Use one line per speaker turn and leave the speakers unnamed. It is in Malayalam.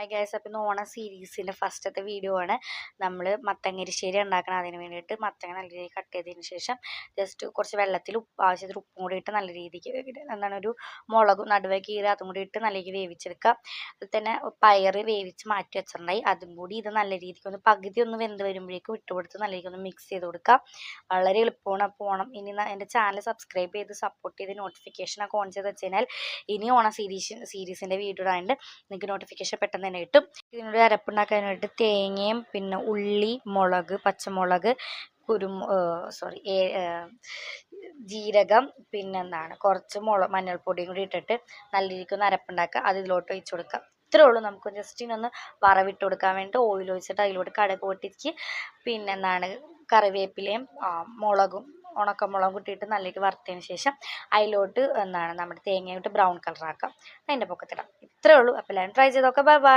ഹായ് ഗൈസ്, അപ്പോൾ ഇന്ന് ഓണം സീരീസിൻ്റെ ഫസ്റ്റത്തെ വീഡിയോ ആണ്. നമ്മൾ മത്തങ്ങരിശ്ശേരി ഉണ്ടാക്കണം. അതിന് വേണ്ടിയിട്ട് മത്തങ്ങ നല്ല രീതിയിൽ കട്ട് ചെയ്തതിന് ശേഷം ജസ്റ്റ് കുറച്ച് വെള്ളത്തിൽ ആവശ്യത്തിന് ഉപ്പും കൂടി ഇട്ട് നല്ല രീതിക്ക് ഒരു മുളകും നടുവേ കീറി അതും കൂടി ഇട്ട് നല്ല രീതിക്ക് വേവിച്ചെടുക്കുക. അതിൽ തന്നെ പയർ വേവിച്ച് മാറ്റി വെച്ചിട്ടുണ്ടായി. അതും കൂടി ഇത് നല്ല രീതിക്ക് പകുതി ഒന്ന് വെന്ത് വരുമ്പോഴേക്കും ഇട്ട് കൊടുത്ത് നല്ല രീതിക്ക് മിക്സ് ചെയ്ത് കൊടുക്കുക. വളരെ എളുപ്പമാണ്. അപ്പോൾ ഓണം ഇനി എൻ്റെ ചാനൽ സബ്സ്ക്രൈബ് ചെയ്ത് സപ്പോർട്ട് ചെയ്ത് നോട്ടിഫിക്കേഷനൊക്കെ ഓൺ ചെയ്ത് വെച്ച് കഴിഞ്ഞാൽ ഇനി ഓണം സീരീസിൻ്റെ വീഡിയോ ആയതുകൊണ്ട് നിങ്ങൾക്ക് നോട്ടിഫിക്കേഷൻ പെട്ടെന്ന് തന്നെ കിട്ടും. ഇതിനൊരു അരപ്പുണ്ടാക്കാനായിട്ട് തേങ്ങയും പിന്നെ ഉള്ളി, മുളക്, പച്ചമുളക്, ജീരകം, പിന്നെന്താണ് കുറച്ച് മഞ്ഞൾപ്പൊടിയും കൂടി ഇട്ടിട്ട് നല്ല രീതിക്ക് ഒന്ന് അരപ്പുണ്ടാക്കുക. അത് ഇതിലോട്ട് ഒഴിച്ചു കൊടുക്കുക. ഇത്രേ ഉള്ളൂ. നമുക്ക് ജസ്റ്റ് ഇനൊന്ന് വറവിട്ട് കൊടുക്കാൻ വേണ്ടി ഓയിൽ ഒഴിച്ചിട്ട് അതിലോട്ട് കടുക് പൊട്ടിച്ച് പിന്നെന്താണ് കറിവേപ്പിലയും മുളകും ഉണക്കമുളകും ഇട്ടിട്ട് നല്ലേക്ക് വറുത്തതിന് ശേഷം അതിലോട്ട് നമ്മുടെ തേങ്ങയിട്ട് ബ്രൗൺ കളറാക്കാം. അതിൻ്റെ പൊക്കത്തിടാം. ഇത്രേ ഉള്ളൂ. അപ്പോൾ എല്ലാവരും ട്രൈ ചെയ്ത് നോക്കാം. Bye bye.